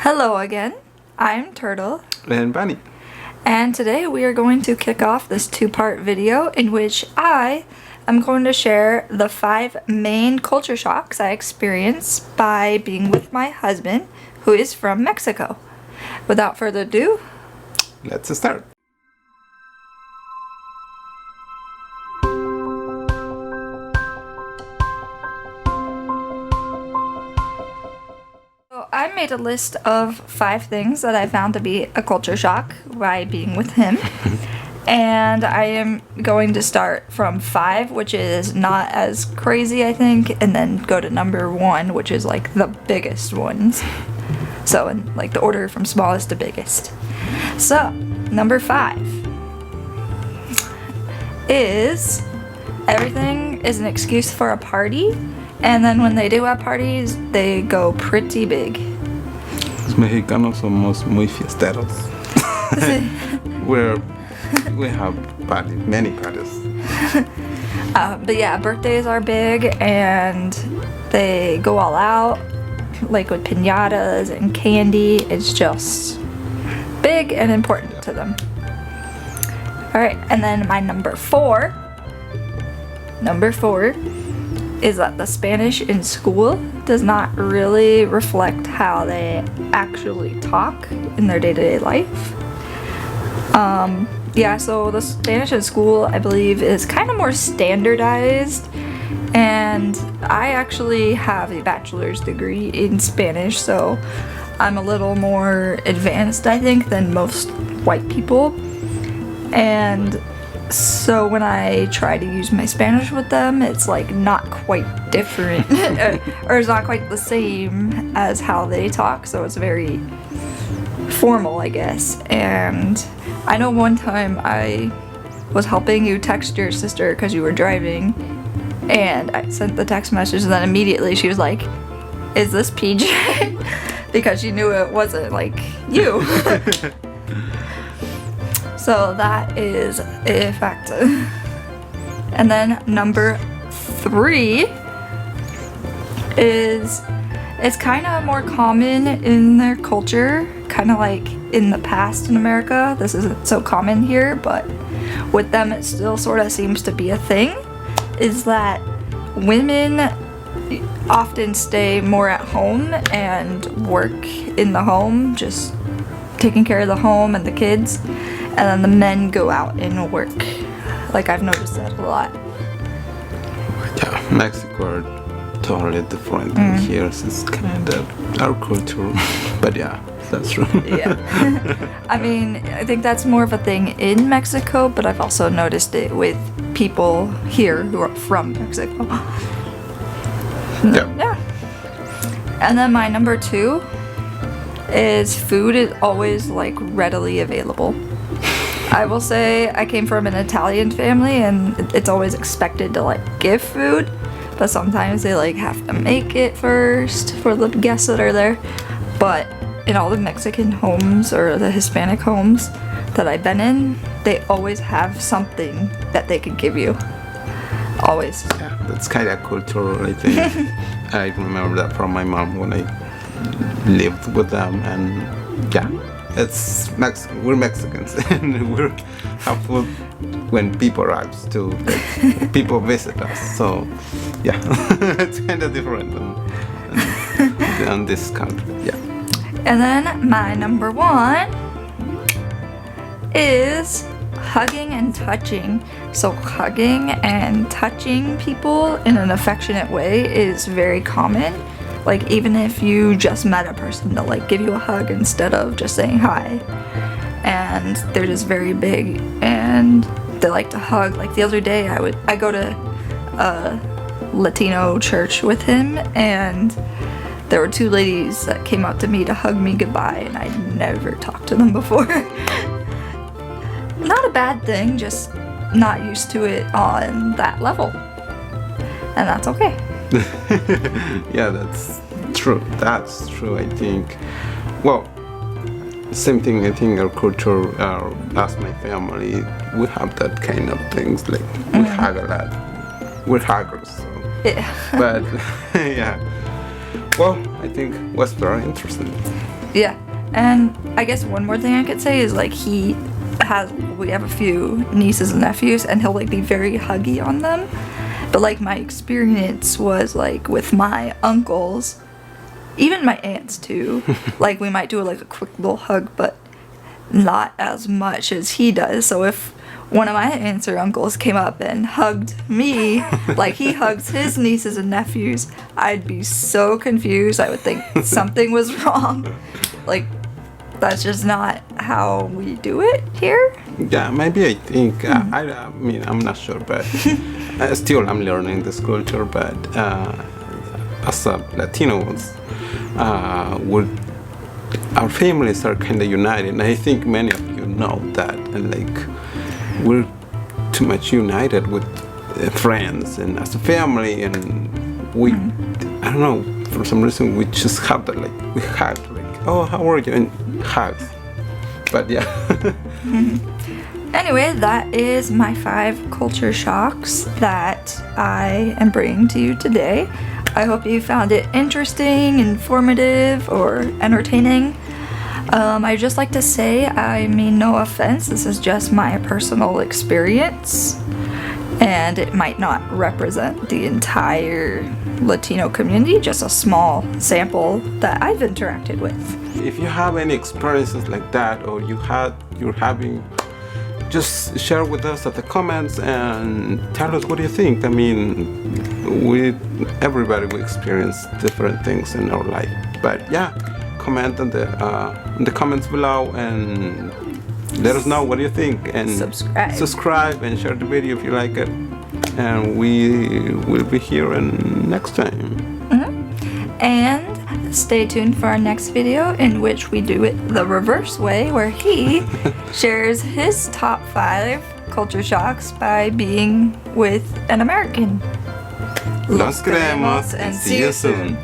Hello again, I'm Turtle, And Bunny. and today we are going to kick off this two-part video in which I am going to share the 5 main culture shocks I experienced by being with my husband, who is from Mexico. Without further ado, Let's start. so I made a list of 5 things that I found to be a culture shock by being with him. And I am going to start from 5, which is not as crazy, I think, and then go to number 1, which is like the biggest ones. So in like the order from smallest to biggest. So, number 5 is everything is an excuse for a party, and then when they do have parties, they go pretty big. Los mexicanos somos muy fiesteros. We have parties, many parties. But yeah, birthdays are big, and they go all out, like with piñatas and candy. It's just big and important to them. Alright, and then my number 4 is that the Spanish in school does not really reflect how they actually talk in their day-to-day life. Yeah, so the Spanish in school, I believe, is kind of more standardized, and I actually have a bachelor's degree in Spanish, so I'm a little more advanced, I think, than most white people. And so when I try to use my Spanish with them, it's like not quite different, or it's not quite the same as how they talk, so it's very formal, I guess. And I know one time I was helping you text your sister because you were driving, and I sent the text message, and then immediately she was like, "Is this PJ?" because she knew it wasn't like you. So that is a fact. And then number 3 is it's kind of more common in their culture, kind of like in the past in America. This isn't so common here, but with them it still sort of seems to be a thing, is that women often stay more at home and work in the home, just taking care of the home and the kids, and then the men go out and work. Like, I've noticed that a lot. Yeah, Mexico are totally different than here. It's kind of our culture. But yeah, that's true. Yeah. I mean, I think that's more of a thing in Mexico, but I've also noticed it with people here who are from Mexico. Yeah. Yeah. And then my number 2 is food is always like readily available. I will say I came from an Italian family, and it's always expected to like give food, but sometimes they like have to make it first for the guests that are there. But in all the Mexican homes or the Hispanic homes that I've been in, they always have something that they could give you. Always. Yeah, that's kind of cultural, I think. I remember that from my mom when I lived with them, and yeah, it's we're Mexicans, and we're have food when people arrive too. Like, people visit us, so yeah, it's kind of different than this country. Yeah. And then my number 1 is hugging and touching. So hugging and touching people in an affectionate way is very common. Like, even if you just met a person, they'll like give you a hug instead of just saying hi. And they're just very big, and they like to hug. Like the other day, I go to a Latino church with him, and there were 2 ladies that came up to me to hug me goodbye, and I'd never talked to them before. Not a bad thing, just not used to it on that level. And that's okay. Yeah, that's true. That's true, I think. Well, same thing, I think our culture, as my family, we have that kind of things, like we hug a lot. We're huggers, so. Yeah. But, yeah. Well, I think was very interesting. Yeah, and I guess one more thing I could say is like we have a few nieces and nephews, and he'll like be very huggy on them. But like my experience was like with my uncles, even my aunts too. Like we might do like a quick little hug, but not as much as he does. So if one of my aunts or uncles came up and hugged me like he hugs his nieces and nephews, I'd be so confused. I would think something was wrong. Like that's just not how we do it here. Yeah, maybe I think I mean I'm not sure, but still I'm learning this culture. But as a Latinos, our families are kind of united, and I think many of you know that. And like we're too much united with friends and as a family, and we I don't know, for some reason we just have that, like we hug, like, oh, how are you, and hugs. But yeah. Anyway, that is my 5 culture shocks that I am bringing to you today. I hope you found it interesting, informative, or entertaining. I'd just like to say, I mean no offense, this is just my personal experience, and it might not represent the entire Latino community, just a small sample that I've interacted with. If you have any experiences like that, or you're having, just share with us at the comments and tell us what do you think. I mean, everybody will experience different things in our life, but yeah, comment in the comments below and let us know what you think, and subscribe and share the video if you like it, and we will be here and next time. And stay tuned for our next video, in which we do it the reverse way, where he shares his top 5 culture shocks by being with an American. Los queremos and see you soon.